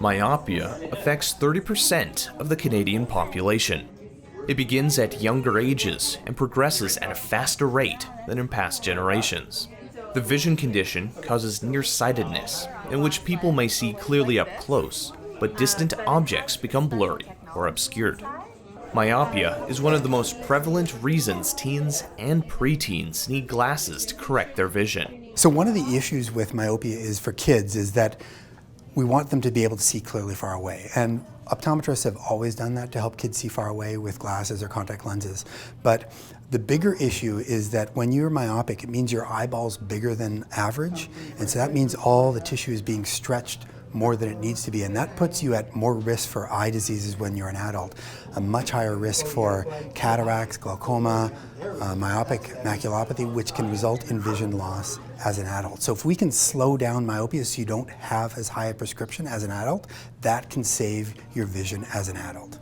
Myopia affects 30% of the Canadian population. It begins at younger ages and progresses at a faster rate than in past generations. The vision condition causes nearsightedness, in which people may see clearly up close, but distant objects become blurry or obscured. Myopia is one of the most prevalent reasons teens and preteens need glasses to correct their vision. So one of the issues with myopia is for kids is that we want them to be able to see clearly far away. And optometrists have always done that to help kids see far away with glasses or contact lenses. But the bigger issue is that when you're myopic, it means your eyeball's bigger than average. And so that means all the tissue is being stretched more than it needs to be, and that puts you at more risk for eye diseases when you're an adult. A much higher risk for cataracts, glaucoma, myopic maculopathy, which can result in vision loss as an adult. So if we can slow down myopia so you don't have as high a prescription as an adult, that can save your vision as an adult.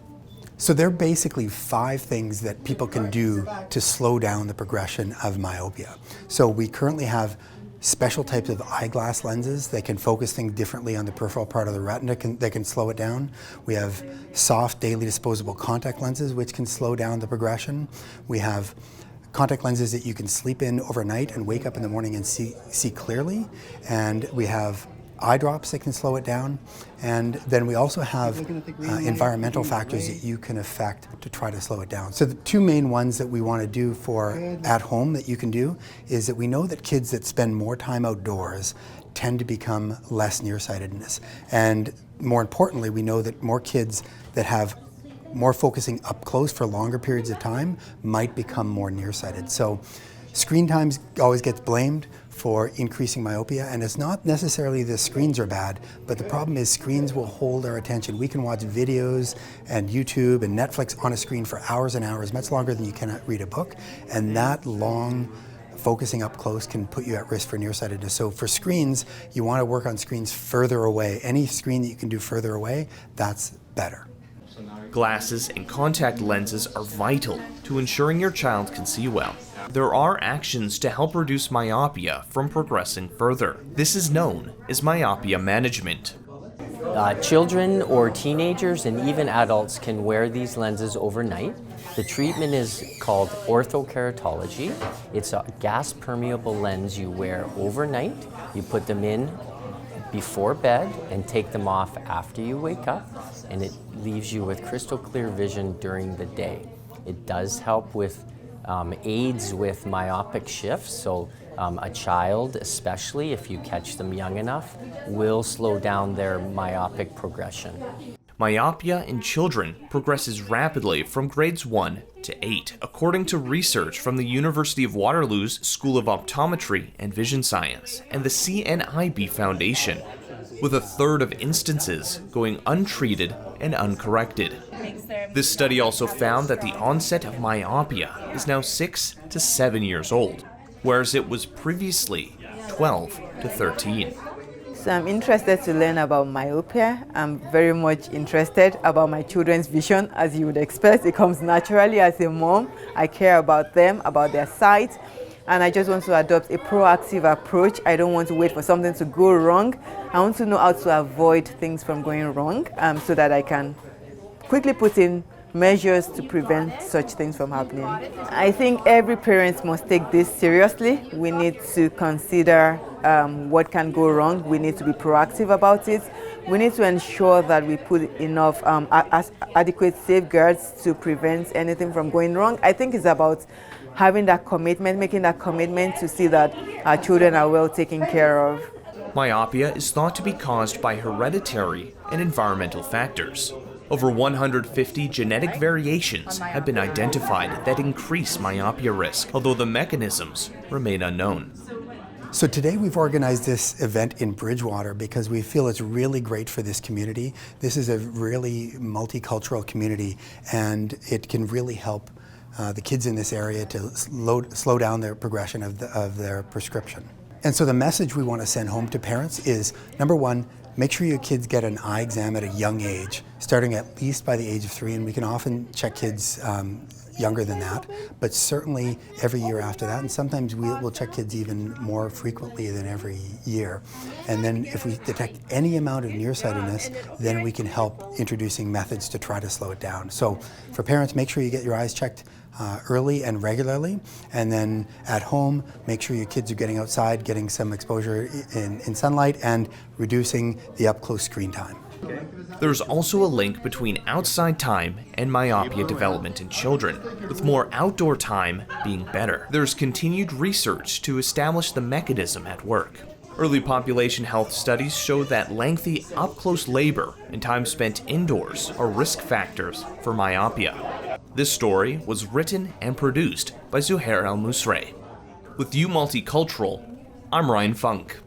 So there are basically 5 things that people can do to slow down the progression of myopia. So we currently have special types of eyeglass lenses that can focus things differently on the peripheral part of the retina that can slow it down. We have soft daily disposable contact lenses which can slow down the progression. We have contact lenses that you can sleep in overnight and wake up in the morning and see clearly. And we have eye drops that can slow it down. And then we also have environmental factors that you can affect to try to slow it down. So the 2 main ones that we want to do for at home that you can do is that we know that kids that spend more time outdoors tend to become less nearsightedness. And more importantly, we know that more kids that have more focusing up close for longer periods of time might become more nearsighted. So screen time always gets blamed for increasing myopia, and it's not necessarily the screens are bad, but the problem is screens will hold our attention. We can watch videos and YouTube and Netflix on a screen for hours and hours, much longer than you can read a book, and that long focusing up close can put you at risk for nearsightedness. So for screens, you want to work on screens further away. Any screen that you can do further away, that's better. Glasses and contact lenses are vital to ensuring your child can see well. There are actions to help reduce myopia from progressing further. This is known as myopia management. Children or teenagers and even adults can wear these lenses overnight. The treatment is called orthokeratology. It's a gas-permeable lens you wear overnight. You put them in before bed and take them off after you wake up, and it leaves you with crystal clear vision during the day. It does help with aids with myopic shifts, so a child, especially if you catch them young enough, will slow down their myopic progression. Myopia in children progresses rapidly from grades 1 to 8, according to research from the University of Waterloo's School of Optometry and Vision Science and the CNIB Foundation, with 1/3 of instances going untreated and uncorrected. This study also found that the onset of myopia is now 6 to 7 years old, whereas it was previously 12 to 13. So I'm interested to learn about myopia. I'm very much interested about my children's vision. As you would expect, it comes naturally as a mom. I care about them, about their sight, and I just want to adopt a proactive approach. I don't want to wait for something to go wrong. I want to know how to avoid things from going wrong so that I can quickly put in measures to prevent such things from happening. I think every parent must take this seriously. We need to consider what can go wrong. We need to be proactive about it. We need to ensure that we put enough adequate safeguards to prevent anything from going wrong. I think it's about having that commitment, making that commitment to see that our children are well taken care of. Myopia is thought to be caused by hereditary and environmental factors. Over 150 genetic variations have been identified that increase myopia risk, although the mechanisms remain unknown. So today we've organized this event in Bridgewater because we feel it's really great for this community. This is a really multicultural community, and it can really help the kids in this area to slow down their progression of their prescription. And so the message we want to send home to parents is, number one, make sure your kids get an eye exam at a young age, starting at least by the age of 3, and we can often check kids younger than that, but certainly every year after that, and sometimes we'll check kids even more frequently than every year. And then if we detect any amount of nearsightedness, then we can help introducing methods to try to slow it down. So for parents, make sure you get your eyes checked early and regularly, and then at home, make sure your kids are getting outside, getting some exposure in sunlight, and reducing the up-close screen time. There's also a link between outside time and myopia development in children, with more outdoor time being better. There's continued research to establish the mechanism at work. Early population health studies show that lengthy up-close labor and time spent indoors are risk factors for myopia. This story was written and produced by Zuher Almusre. With You Multicultural, I'm Ryan Funk.